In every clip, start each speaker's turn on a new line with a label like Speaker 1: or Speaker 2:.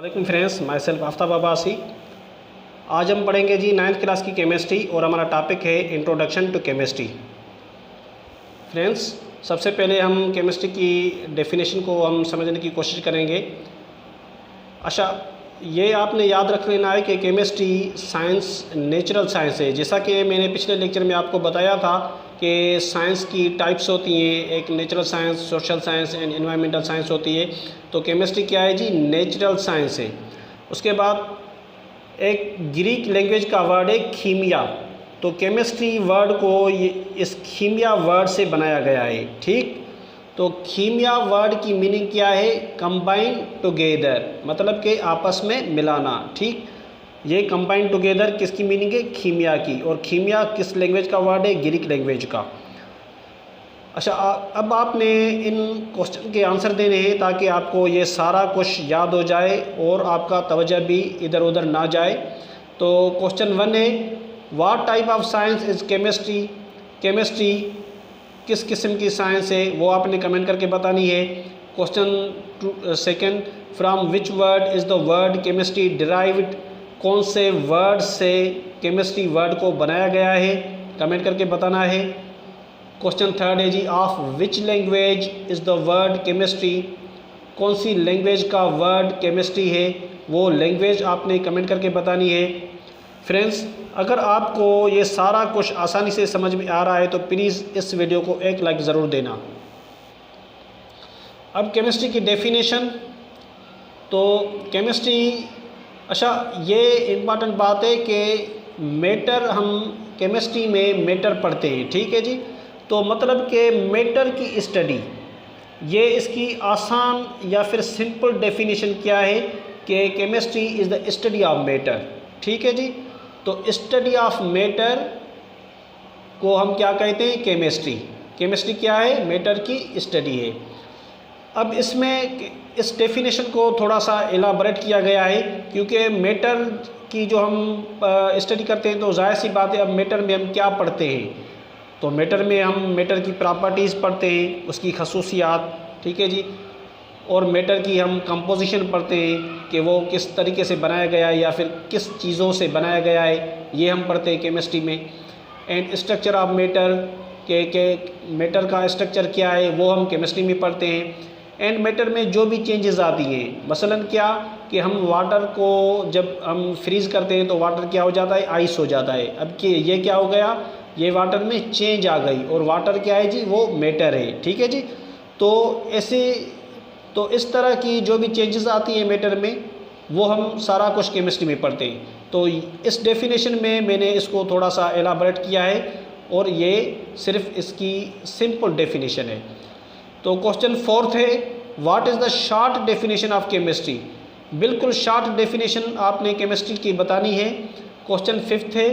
Speaker 1: वालेकुम friends, my self Aftab Abbasi. आज हम पढ़ेंगे जी 9th क्लास की केमिस्ट्री और हमारा टॉपिक है इंट्रोडक्शन टू केमिस्ट्री। फ्रेंड्स, सबसे पहले हम केमिस्ट्री की डेफिनेशन को हम समझने की कोशिश करेंगे। अच्छा, ये आपने याद रख लेना है कि केमिस्ट्री साइंस नेचुरल साइंस है। जैसा कि मैंने पिछले लेक्चर में आपको बताया था कि साइंस की टाइप्स होती हैं, एक natural science, social science and environmental science होती है। तो केमिस्ट्री क्या है जी? नेचुरल साइंस है। उसके बाद एक ग्रीक लैंग्वेज का वर्ड है कीमिया। तो केमिस्ट्री वर्ड को इस कीमिया वर्ड से बनाया गया है। ठीक, तो कीमिया वर्ड की मीनिंग क्या है? कंबाइन टुगेदर, मतलब कि आपस में मिलाना। ठीक, ये कंबाइन टुगेदर किसकी मीनिंग है? कीमिया की। और कीमिया किस लैंग्वेज का वर्ड है? ग्रीक लैंग्वेज का। अच्छा, अब आपने इन क्वेश्चन के आंसर देने हैं ताकि आपको ये सारा कुछ याद हो जाए और आपका तवज्जो भी इधर उधर ना जाए। तो क्वेश्चन 1 है, what type of science is chemistry? Chemistry किस किस्म की साइंस है, वो आपने कमेंट करके बतानी है। Question 2, from which word is the word chemistry derived? कौन से वर्ड से केमिस्ट्री वर्ड को बनाया गया है, कमेंट करके बताना है। क्वेश्चन 3 है जी, of which language is the word chemistry? कौन सी लैंग्वेज का वर्ड केमिस्ट्री है, वो लैंग्वेज आपने कमेंट करके बतानी है। फ्रेंड्स, अगर आपको ये सारा कुछ आसानी से समझ में आ रहा है तो प्लीज़ इस वीडियो को एक लाइक ज़रूर देना। अब केमिस्ट्री की डेफिनेशन। तो केमिस्ट्री, अच्छा ये इम्पॉर्टेंट बात है कि मैटर, हम केमिस्ट्री में मैटर पढ़ते हैं। ठीक है जी, तो मतलब कि मैटर की स्टडी, ये इसकी आसान या फिर सिंपल डेफिनेशन क्या है कि chemistry is the study of matter. ठीक है जी, तो स्टडी ऑफ मैटर को हम क्या कहते हैं? केमिस्ट्री। केमिस्ट्री क्या है? मैटर की स्टडी है। अब इसमें इस डेफिनेशन को थोड़ा सा एलाबरेट किया गया है क्योंकि मैटर की जो हम स्टडी करते हैं तो जाहिर सी बात है, अब मैटर में हम क्या पढ़ते हैं? तो मैटर में हम मैटर की प्रॉपर्टीज़ पढ़ते हैं, उसकी खसूसियात। ठीक है जी, और मैटर की हम कंपोजिशन पढ़ते हैं कि वो किस तरीके से बनाया गया है या फिर किस चीज़ों से बनाया गया है, ये हम पढ़ते हैं केमिस्ट्री में। एंड स्ट्रक्चर ऑफ मैटर, के मैटर का स्ट्रक्चर क्या है, वो हम केमिस्ट्री में पढ़ते हैं। एंड मैटर में जो भी चेंजेस आती हैं, मसलन क्या कि हम वाटर को जब हम फ्रीज़ करते हैं तो वाटर क्या हो जाता है? आइस हो जाता है। अब कि ये क्या हो गया? ये वाटर में चेंज आ गई और वाटर क्या है जी? वो मैटर है। ठीक है जी, तो ऐसे, तो इस तरह की जो भी चेंजेस आती हैं मैटर में, वो हम सारा कुछ केमिस्ट्री में पढ़ते हैं। तो इस डेफिनेशन में मैंने इसको थोड़ा सा एलाबरेट किया है और ये सिर्फ इसकी सिंपल डेफिनेशन है। तो क्वेश्चन 4 है, what is the short definition of chemistry? बिल्कुल शॉर्ट डेफिनेशन आपने केमिस्ट्री की बतानी है। क्वेश्चन 5 है,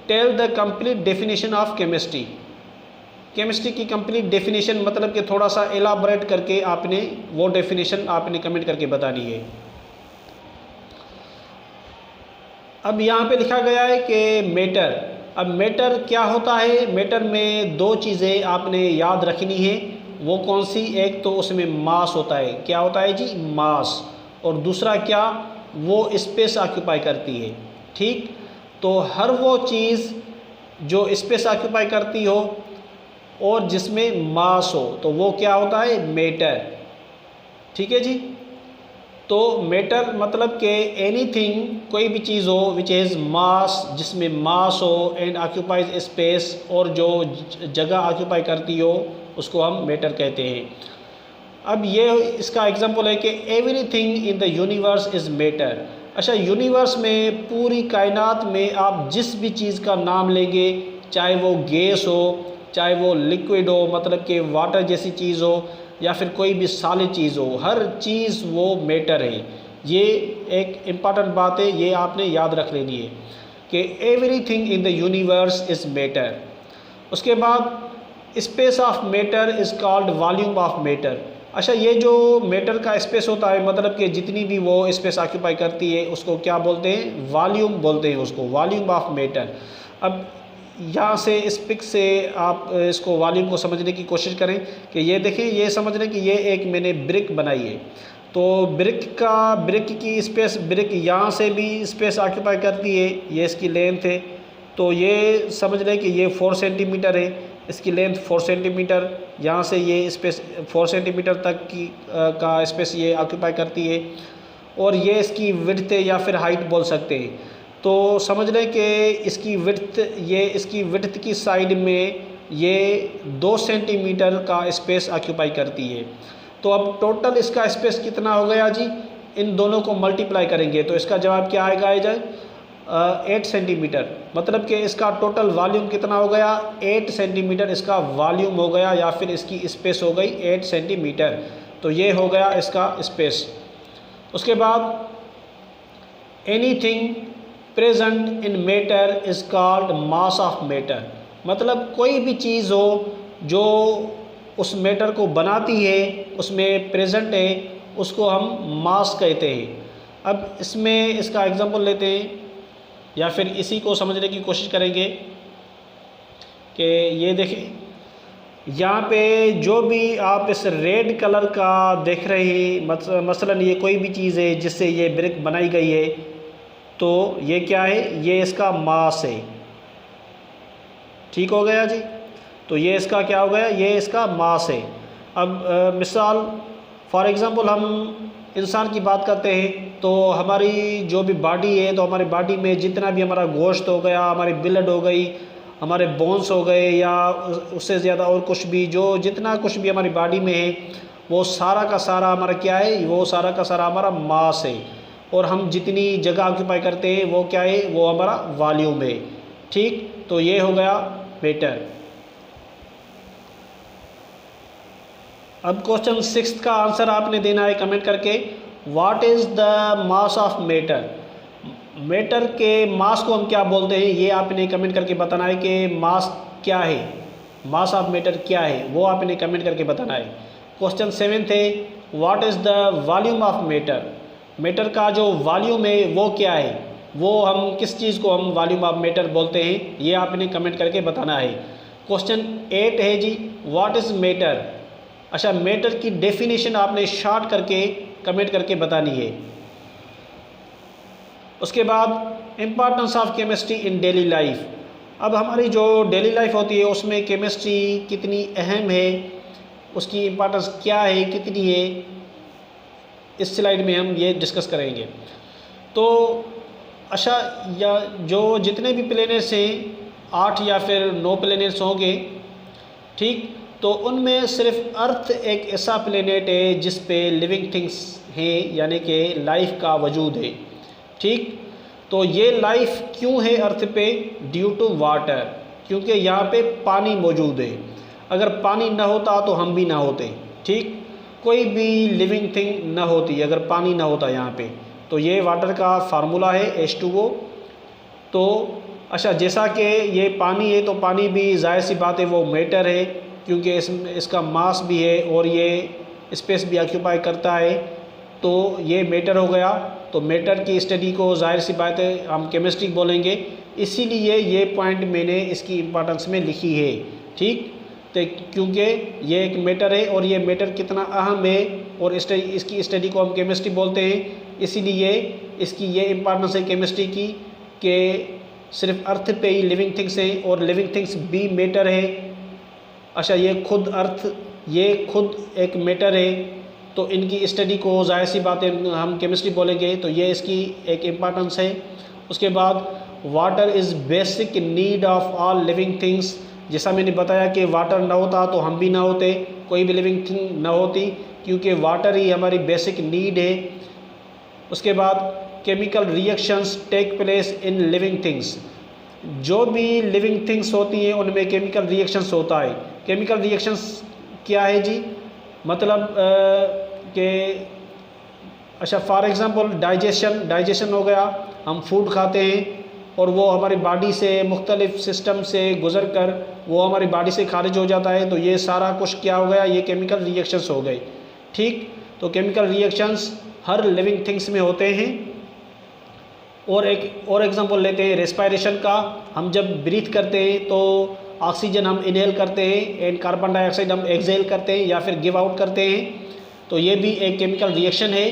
Speaker 1: tell the complete definition of chemistry. Chemistry की कंप्लीट डेफिनेशन मतलब कि थोड़ा सा एलाबरेट करके आपने वो डेफिनेशन आपने कमेंट करके बतानी है। अब यहाँ पे लिखा गया है कि मैटर। अब मैटर क्या होता है? मैटर में दो चीज़ें आपने याद रखनी है। वो कौन सी? एक तो उसमें मास होता है। क्या होता है जी? मास। और दूसरा क्या? वो स्पेस ऑक्यूपाई करती है। ठीक, तो हर वो चीज़ जो स्पेस ऑक्यूपाई करती हो और जिसमें मास हो तो वो क्या होता है? मैटर। ठीक है जी, तो मैटर मतलब कि एनीथिंग, कोई भी चीज़ हो विच हैज़ मास, जिसमें मास हो एंड ऑक्यूपाइज स्पेस, और जो जगह ऑक्यूपाई करती हो उसको हम मैटर कहते हैं। अब ये इसका एग्जांपल है कि everything in the universe is matter. अच्छा, यूनिवर्स में, पूरी कायनात में आप जिस भी चीज़ का नाम लेंगे, चाहे वो गैस हो, चाहे वो लिक्विड हो, मतलब कि वाटर जैसी चीज़ हो, या फिर कोई भी सॉलिड चीज़ हो, हर चीज़ वो मैटर है। ये एक इम्पॉर्टेंट बात है, ये आपने याद रख लेनी है कि everything in the universe is matter. उसके बाद space of matter is called volume of matter. अच्छा, ये जो मैटर का स्पेस होता है, मतलब कि जितनी भी वो स्पेस ऑक्यूपाई करती है, उसको क्या बोलते हैं? वॉल्यूम बोलते हैं उसको, वॉल्यूम ऑफ मैटर। अब यहाँ से इस पिक से आप इसको वॉल्यूम को समझने की कोशिश करें कि ये देखें, ये समझ लें कि ये एक मैंने ब्रिक बनाई है। तो ब्रिक की स्पेस, ब्रिक यहाँ से भी स्पेस ऑक्यूपाई करती है, ये इसकी लेंथ है। तो ये समझ लें कि ये 4 सेंटीमीटर है, इसकी लेंथ 4 सेंटीमीटर, यहाँ से ये स्पेस 4 सेंटीमीटर तक की का स्पेस ये ऑक्यूपाई करती है। और ये इसकी विड्थ है या फिर हाइट बोल सकते हैं। तो समझ लें कि इसकी विड्थ, ये इसकी विड्थ की साइड में ये 2 सेंटीमीटर का स्पेस ऑक्यूपाई करती है। तो अब टोटल इसका स्पेस कितना हो गया जी, इन दोनों को मल्टीप्लाई करेंगे तो इसका जवाब क्या आएगा जाए 8 सेंटीमीटर। मतलब कि इसका टोटल वॉल्यूम कितना हो गया, 8 सेंटीमीटर इसका वॉल्यूम हो गया, या फिर इसकी स्पेस हो गई 8 सेंटीमीटर। तो ये हो गया इसका स्पेस। उसके बाद anything present in matter is called mass of matter. मतलब कोई भी चीज़ हो जो उस मैटर को बनाती है, उसमें प्रेजेंट है, उसको हम मास कहते हैं। अब इसमें इसका एग्जांपल लेते हैं या फिर इसी को समझने की कोशिश करेंगे कि ये देखें, यहाँ पे जो भी आप इस रेड कलर का देख रहे हैं, मसलन ये कोई भी चीज़ है जिससे ये ब्रिक बनाई गई है, तो ये क्या है, ये इसका मास है। ठीक हो गया जी। तो ये इसका क्या हो गया, ये इसका मास है। अब मिसाल फॉर एग्ज़ाम्पल हम इंसान की बात करते हैं, तो हमारी जो भी बॉडी है, तो हमारी बॉडी में जितना भी हमारा गोश्त हो गया, हमारी ब्लड हो गई, हमारे बोन्स हो गए, या उससे ज़्यादा और कुछ भी, जो जितना कुछ भी हमारी बॉडी में है, वो सारा का सारा हमारा क्या है, वो सारा का सारा हमारा मास है। और हम जितनी जगह ऑक्यूपाई करते हैं वो क्या है, वो हमारा वॉल्यूम है। ठीक, तो ये हो गया मैटर। अब क्वेश्चन 6 का आंसर आपने देना है कमेंट करके, what is the mass of matter. Matter के मास को हम क्या बोलते हैं, ये आपने कमेंट करके बताना है कि मास क्या है, मास ऑफ मैटर क्या है, वो आपने कमेंट करके बताना है। क्वेश्चन 7 है, what is the volume of matter. Matter का जो वॉल्यूम है वो क्या है, वो हम किस चीज़ को हम वॉल्यूम ऑफ मैटर बोलते हैं, ये आपने कमेंट करके बताना है। क्वेश्चन 8 है जी, व्हाट इज़ मैटर। अच्छा, मैटर की डेफिनेशन आपने शॉर्ट करके कमेंट करके बतानी है। उसके बाद importance of chemistry in daily life. अब हमारी जो डेली लाइफ होती है उसमें केमिस्ट्री कितनी अहम है, उसकी इम्पॉर्टेंस क्या है, कितनी है, इस स्लाइड में हम ये डिस्कस करेंगे। तो अच्छा, या जो जितने भी प्लेनेट्स हैं, 8 या फिर 9 प्लेनेट्स होंगे, ठीक, तो उनमें सिर्फ अर्थ एक ऐसा प्लेनेट है जिस पे लिविंग थिंग्स हैं, यानी कि लाइफ का वजूद है। ठीक, तो ये लाइफ क्यों है अर्थ पे, ड्यू टू वाटर, क्योंकि यहाँ पे पानी मौजूद है। अगर पानी ना होता तो हम भी ना होते। ठीक, कोई भी लिविंग थिंग ना होती अगर पानी ना होता यहाँ पे। तो ये वाटर का फार्मूला है H2O। तो अच्छा, जैसा कि ये पानी है तो पानी भी जाहिर सी बात है वो मैटर है, क्योंकि इसका मास भी है और ये स्पेस भी ऑक्यूपाई करता है, तो ये मैटर हो गया। तो मैटर की स्टडी को जाहिर सी बात है हम केमिस्ट्री बोलेंगे, इसीलिए ये पॉइंट मैंने इसकी इम्पोर्टेंस में लिखी है। ठीक, तो क्योंकि ये एक मैटर है और ये मैटर कितना अहम है और इसकी स्टडी को हम केमिस्ट्री बोलते हैं, इसीलिए इसकी ये इम्पोर्टेंस है केमिस्ट्री की कि सिर्फ अर्थ पे ही लिविंग थिंग्स है और लिविंग थिंग्स भी मैटर है। अच्छा, ये खुद अर्थ, ये खुद एक मैटर है, तो इनकी स्टडी को जाहिर सी बात है हम केमिस्ट्री बोलेंगे, तो ये इसकी एक इम्पोर्टेंस है। उसके बाद water is basic need of all living things. जैसा मैंने बताया कि वाटर ना होता तो हम भी ना होते, कोई भी लिविंग थिंग ना होती, क्योंकि वाटर ही हमारी बेसिक नीड है। उसके बाद chemical reactions take place in living things. जो भी लिविंग थिंग्स होती हैं उनमें केमिकल रिएक्शंस होता है। केमिकल रिएक्शंस क्या है जी, मतलब कि अच्छा फॉर एग्ज़ाम्पल डाइजेशन हो गया, हम फूड खाते हैं और वो हमारी बॉडी से मुख्तलिफ सिस्टम से गुज़र कर वो हमारी बॉडी से खारिज हो जाता है, तो ये सारा कुछ क्या हो गया, ये केमिकल रिएक्शंस हो गए। ठीक, तो केमिकल रिएक्शंस हर लिविंग थिंग्स में होते हैं। और एक और एग्जांपल लेते हैं रेस्पायरेशन का। हम जब ब्रीथ करते हैं तो ऑक्सीजन हम इनहेल करते हैं एंड कार्बन डाइऑक्साइड हम एक्सहेल करते हैं या फिर गिव आउट करते हैं। तो ये भी एक केमिकल रिएक्शन है।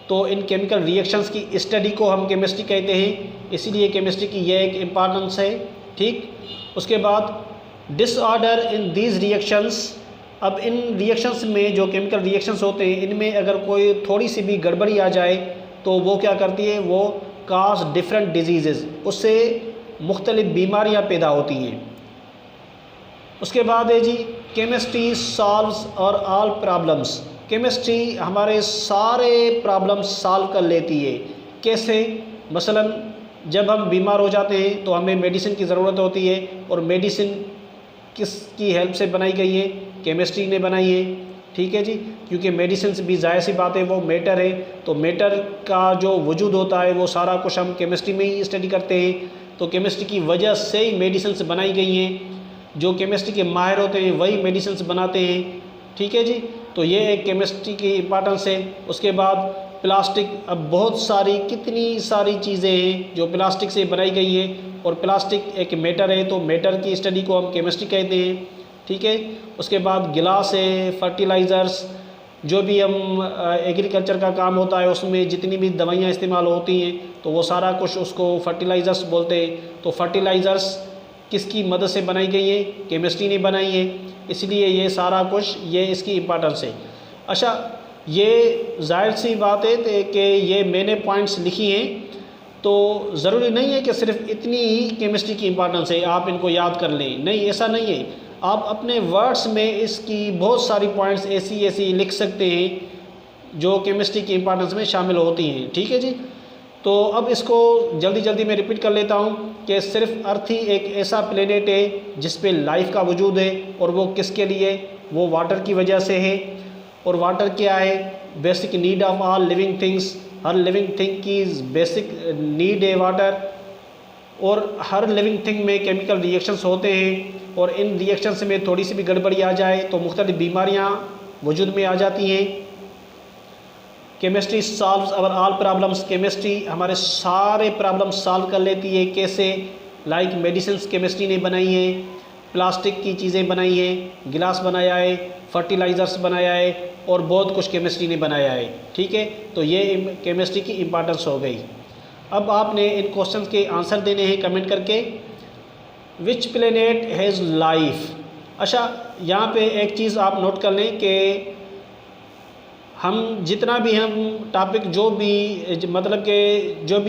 Speaker 1: तो इन केमिकल रिएक्शंस की स्टडी को हम केमिस्ट्री कहते हैं, इसीलिए केमिस्ट्री की ये एक इम्पॉर्टेंस है। ठीक, उसके बाद डिसऑर्डर इन दीज रिएक्शंस। अब इन रिएक्शंस में जो केमिकल रिएक्शंस होते हैं, इनमें अगर कोई थोड़ी सी भी गड़बड़ी आ जाए तो वो क्या करती है, वो काज डिफरेंट डिजीज़, उससे मुख्तलिफ बीमारियां पैदा होती हैं। उसके बाद है जी केमिस्ट्री सॉल्व्स और ऑल प्रॉब्लम्स। केमिस्ट्री हमारे सारे प्रॉब्लम्स सॉल्व कर लेती है। कैसे? मसलन जब हम बीमार हो जाते हैं तो हमें मेडिसिन की ज़रूरत होती है, और मेडिसिन किसकी हेल्प से बनाई गई है? केमिस्ट्री ने बनाई है। ठीक है जी, क्योंकि मेडिसिन भी ज़ाहिर सी बात है वो मैटर है, तो मैटर का जो वजूद होता है वो सारा कुछ हम केमिस्ट्री में ही स्टडी करते हैं। तो केमिस्ट्री की वजह से ही मेडिसिन बनाई गई हैं। जो केमिस्ट्री के माहिर होते हैं वही मेडिसिन बनाते हैं। ठीक है जी, तो ये एक केमिस्ट्री की इम्पॉर्टेंस है। उसके बाद प्लास्टिक, अब बहुत सारी कितनी सारी चीज़ें हैं जो प्लास्टिक से बनाई गई है, और प्लास्टिक एक मैटर है, तो मैटर की स्टडी को हम केमिस्ट्री कहते हैं। ठीक है, उसके बाद गिलास है, फर्टिलाइज़र्स, जो भी हम एग्रीकल्चर का काम होता है उसमें जितनी भी दवाइयाँ इस्तेमाल होती हैं तो वो सारा कुछ उसको फर्टिलाइज़र्स बोलते हैं। तो फर्टिलाइज़र्स किसकी मदद से बनाई गई है? केमिस्ट्री ने बनाई है, इसलिए ये सारा कुछ ये इसकी इम्पोर्टेंस है। अच्छा, ये जाहिर सी बात है कि ये मैंने पॉइंट्स लिखी हैं, तो ज़रूरी नहीं है कि सिर्फ इतनी ही केमिस्ट्री की इम्पोर्टेंस है आप इनको याद कर लें, नहीं, ऐसा नहीं है। आप अपने वर्ड्स में इसकी बहुत सारी पॉइंट्स ऐसी लिख सकते हैं जो केमिस्ट्री की इम्पोर्टेंस में शामिल होती हैं। ठीक है जी, तो अब इसको जल्दी में रिपीट कर लेता हूँ कि सिर्फ अर्थ ही एक ऐसा प्लेनेट है जिस पे लाइफ का वजूद है, और वो किसके लिए? वो वाटर की वजह से है। और वाटर क्या है? Basic need of all living things. Her living thing की बेसिक नीड है वाटर, और हर लिविंग थिंग में केमिकल रिएक्शंस होते हैं, और इन रिएक्शंस में थोड़ी सी भी गड़बड़ी आ जाए तो मुख्तलिफ बीमारियाँ वजूद में आ जाती हैं। केमिस्ट्री सॉल्व्स अवर ऑल प्रॉब्लम्स। केमिस्ट्री हमारे सारे प्रॉब्लम्स सॉल्व कर लेती है। कैसे? लाइक मेडिसिन्स केमिस्ट्री ने बनाई है, प्लास्टिक की चीज़ें बनाई हैं, गिलास बनाया है, फर्टिलाइज़र्स बनाया है, और बहुत कुछ केमिस्ट्री ने बनाया है। ठीक है, तो ये केमिस्ट्री की इम्पोर्टेंस हो गई। अब आपने इन क्वेश्चंस के आंसर देने हैं कमेंट करके। Which planet has life? अच्छा, यहाँ पे एक चीज़ आप नोट कर लें कि हम जितना भी हम टॉपिक जो भी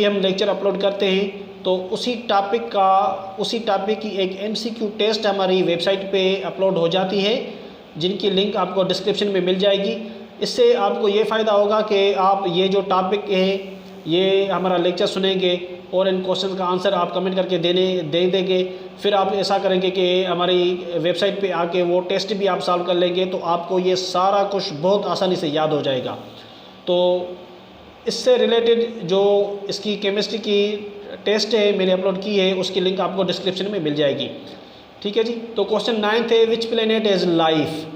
Speaker 1: हम लेक्चर अपलोड करते हैं तो उसी टॉपिक की एक MCQ टेस्ट हमारी वेबसाइट पे अपलोड हो जाती है, जिनकी लिंक आपको डिस्क्रिप्शन में मिल जाएगी। इससे आपको ये फ़ायदा होगा कि आप ये जो टॉपिक है ये हमारा लेक्चर सुनेंगे और इन क्वेश्चन का आंसर आप कमेंट करके दे देंगे। फिर आप ऐसा करेंगे कि हमारी वेबसाइट पे आके वो टेस्ट भी आप सॉल्व कर लेंगे, तो आपको ये सारा कुछ बहुत आसानी से याद हो जाएगा। तो इससे रिलेटेड जो इसकी केमिस्ट्री की टेस्ट है मैंने अपलोड की है, उसकी लिंक आपको डिस्क्रिप्शन में मिल जाएगी। ठीक है जी, तो क्वेश्चन 9 है, विच प्लेनेट इज़ लाइफ?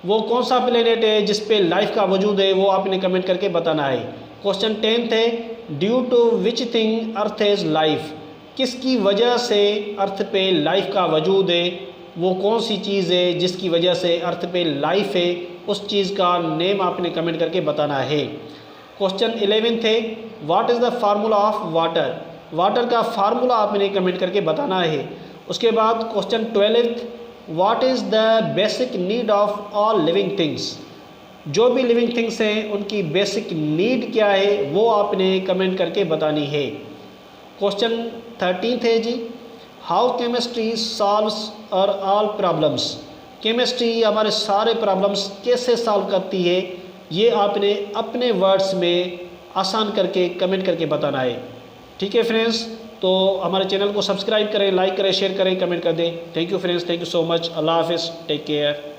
Speaker 1: वो कौन सा प्लेनेट है जिस पे लाइफ का वजूद है, वो आपने कमेंट करके बताना है। क्वेश्चन 10 है, due to which thing earth is life? किसकी वजह से अर्थ पे लाइफ का वजूद है? वो कौन सी चीज़ है जिसकी वजह से अर्थ पे लाइफ है? उस चीज़ का नेम आपने कमेंट करके बताना है। क्वेश्चन 11 है, what is the formula of water? Water का फार्मूला आपने कमेंट करके बताना है। उसके बाद question 12, what is the basic need of all living things? जो भी लिविंग थिंग्स हैं उनकी बेसिक नीड क्या है वो आपने कमेंट करके बतानी है। क्वेश्चन 13 है जी, हाउ केमिस्ट्री सॉल्व्स और ऑल प्रॉब्लम्स? केमिस्ट्री हमारे सारे प्रॉब्लम्स कैसे सॉल्व करती है, ये आपने अपने वर्ड्स में आसान करके कमेंट करके बताना है। ठीक है फ्रेंड्स, तो हमारे चैनल को सब्सक्राइब करें, लाइक करें, शेयर करें, कमेंट कर दें। Thank you friends, thank you so much. अल्लाह हाफिज़, टेक केयर।